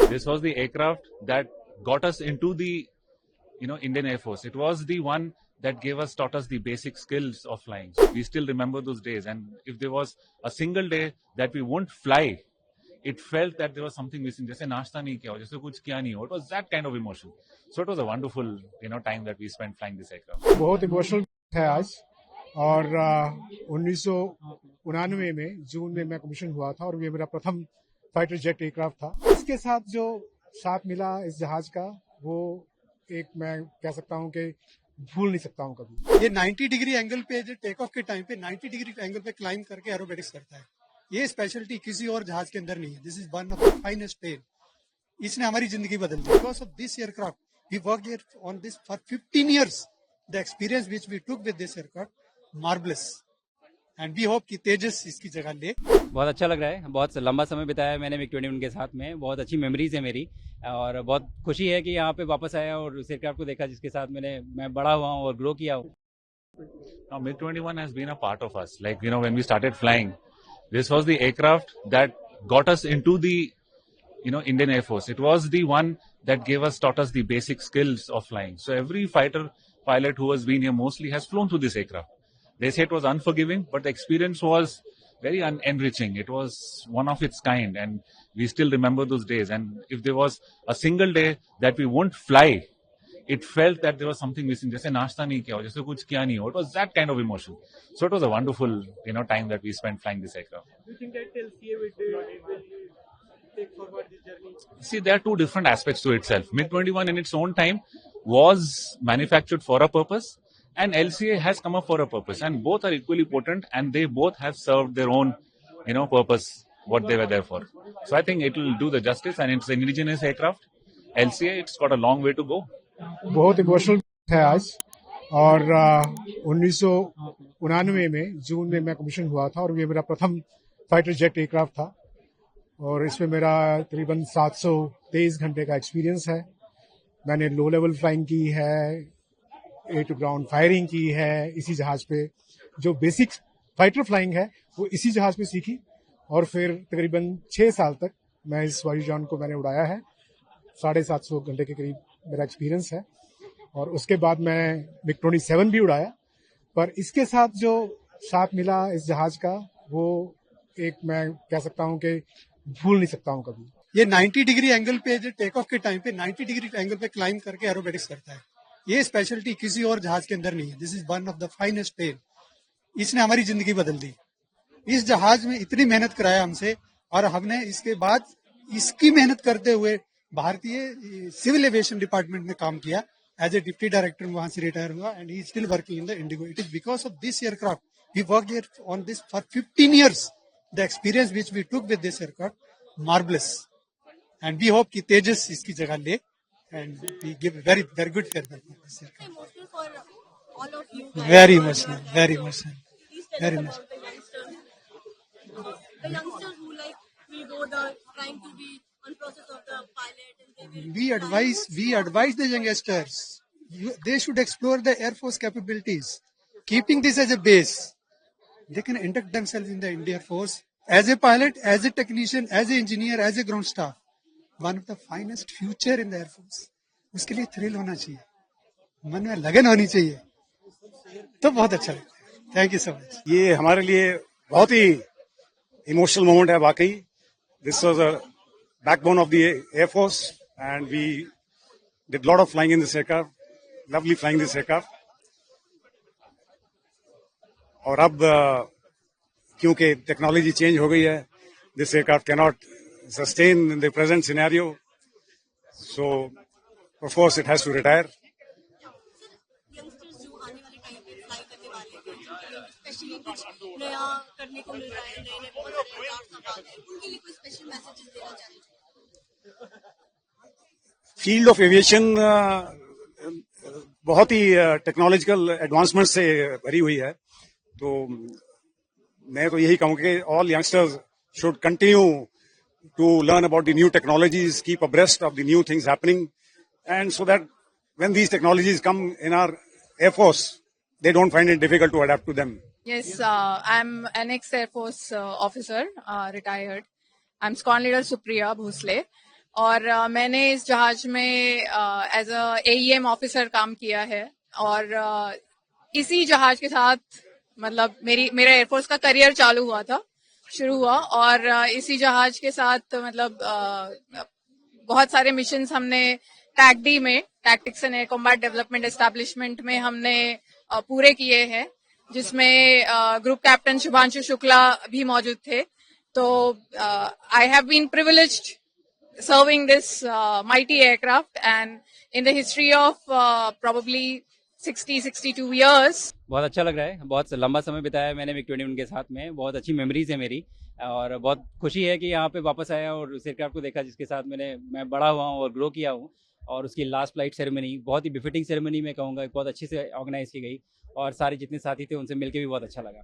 This was the aircraft that got us into the Indian Air Force. It was the one that taught us the basic skills of flying. We still remember those days, and if there was a single day that we won't fly, it felt that there was something missing. जैसे नाश्ता नहीं किया हो, जैसे कुछ किया नहीं हो. It was that kind of emotion. So it was a wonderful time that we spent flying this aircraft. बहुत इमोशनल है आज, और 1999 में जून में मैं कमीशन हुआ था, और ये मेरा प्रथम फाइटर जेट एयरक्राफ्ट था. इसके साथ जो साथ मिला इस जहाज का, वो एक मैं कह सकता हूँ कि भूल नहीं सकता हूँ कभी. ये 90 डिग्री एंगल पे जो टेक ऑफ के टाइम पे 90 डिग्री एंगल पे क्लाइंब करके एरोबेटिक्स करता है. ये स्पेशलिटी किसी और जहाज के अंदर नहीं है. This is one of the finest plane. इसने हमारी जिंदगी बदल दी. Because of this aircraft we work here on this for 15 years. The experience which we took with this aircraft marvellous, and we hope कि तेजस इसकी जगह ले. बहुत अच्छा लग रहा है. बहुत लंबा समय बिताया मैंने MiG-21 के साथ में. बहुत अच्छी मेमोरीज है मेरी, और बहुत खुशी है कि यहाँ पे वापस आया और उस एयरक्राफ्ट को देखा जिसके साथ मैं बड़ा हुआ हूँ और ग्रो किया हूँ. Now, MiG-21 has been a part of us. Like, when we started flying, this was the aircraft that got us into the, Indian Air Force. It was the one that taught us the basic skills of flying. So every fighter pilot who has been here mostly has flown through this aircraft. They say it was unforgiving, but the experience was very enriching. It was one of its kind, and we still remember those days. And if there was a single day that we won't fly, it felt that there was something missing. जैसे नाश्ता नहीं किया हो, जैसे कुछ किया नहीं हो. It was that kind of emotion. So it was a wonderful, time that we spent flying this aircraft. Do you think that LCA will take forward this journey? See, there are two different aspects to itself. MiG-21 in its own time was manufactured for a purpose, and LCA has come up for a purpose, and both are equally potent, and they both have served their own, purpose, what they were there for. So I think it will do the justice, and it's an indigenous aircraft. LCA, it's got a long way to go. बहुत emotional है आज, और 1999 में जून में मैं commission हुआ था, और ये मेरा प्रथम फाइटर जेट एयरक्राफ्ट था, और इसमें मेरा तकरीबन 723 घंटे का एक्सपीरियंस है. मैंने लो लेवल फ्लाइंग की है, एयर टू ग्राउंड फायरिंग की है इसी जहाज पे. जो बेसिक फाइटर फ्लाइंग है वो इसी जहाज पे सीखी, और फिर तकरीबन 6 साल तक मैं इस वायुयान को मैंने उड़ाया है. 750 घंटे के करीब मेरा एक्सपीरियंस है, और उसके बाद मैं MiG-27 भी उड़ाया. पर इसके साथ जो साथ मिला इस जहाज का, वो एक मैं कह सकता हूँ कि भूल नहीं सकता हूँ कभी. ये 90 डिग्री एंगल पे जो टेक ऑफ के टाइम पे 90 डिग्री एंगल पे क्लाइंब करके एरोबेटिक्स करता है. ये स्पेशलिटी किसी और जहाज के अंदर नहीं है. This is one of the finest plane. इसने हमारी जिंदगी बदल दी. इस जहाज में इतनी मेहनत कराया हमसे, और हमने इसके बाद इसकी मेहनत करते हुए भारतीय सिविल एविएशन डिपार्टमेंट में काम किया. एज ए डिप्टी डायरेक्टर वहां से रिटायर हुआ, and he still working in the IndiGo. It is because of this aircraft we work here on this for 15 years. The experience which we took with this aircraft marvellous, and we hope कि तेजस इसकी जगह ले, and we give very good feedback. Emotional for all of you. Very emotional, very emotional, very emotional. The youngsters who we both are trying to be on process of the pilot, and they will. We advise the youngsters. They should explore the Air Force capabilities. Keeping this as a base, they can induct themselves in the Indian Air Force as a pilot, as a technician, as an engineer, as a ground staff. One of the finest future in the air force. उसके लिए thrill होना चाहिए, मन में लगन होनी चाहिए, तो बहुत अच्छा लगता है. Thank you so much. ये हमारे लिए बहुत ही इमोशनल मोमेंट है वाकई. This was a backbone of the air force, and we did lot of flying in this aircraft. Lovely flying this aircraft. और अब क्योंकि टेक्नोलॉजी चेंज हो गई है, this aircraft can not sustain in the present scenario, so of course it has to retire. Youngsters जो आने वाले time पे फ्लाई करने वाले हैं, स्पेशली कुछ नया करने को मिल रहा है, नए बहुत सारे एयरक्राफ्ट सब आ गए, उनके लिए कोई स्पेशल मैसेजेस देना चाहेंगे? फील्ड ऑफ एविएशन बहुत ही टेक्नोलॉजिकल एडवांसमेंट से भरी हुई है, तो मैं तो यही कहूँगा कि all youngsters should continue to learn about the new technologies, keep abreast of the new things happening, and so that when these technologies come in our Air Force, they don't find it difficult to adapt to them. Yes, I'm an ex-Air Force officer, retired. I'm Squadron Leader Supriya Bhosle. और मैंने इस जहाज में as a AEM officer काम किया है और इसी जहाज के साथ मतलब मेरा एयरफोर्स का करियर शुरू हुआ और इसी जहाज के साथ मतलब बहुत सारे मिशंस हमने टैगडी में tactics and air combat development establishment में हमने पूरे किए हैं, जिसमें ग्रुप कैप्टन शुभांशु शुक्ला भी मौजूद थे। तो I have been privileged serving this mighty aircraft, and in the history of probably 60-62 years. बहुत अच्छा लग रहा है, बहुत लंबा समय बिताया मैंने MiG-21 के साथ में, बहुत अच्छी मेमोरीज है मेरी और बहुत खुशी है कि यहाँ पे वापस आया और उस एयरक्राफ्ट को देखा जिसके साथ मैं बड़ा हुआ हूँ और ग्रो किया हूँ। और उसकी लास्ट फ्लाइट सेरेमनी बहुत ही बिफिटिंग सेरेमनी मैं कहूँगा, बहुत अच्छे से ऑर्गेनाइज की गई और सारे जितने साथी थे उनसे मिलकर भी बहुत अच्छा लगा।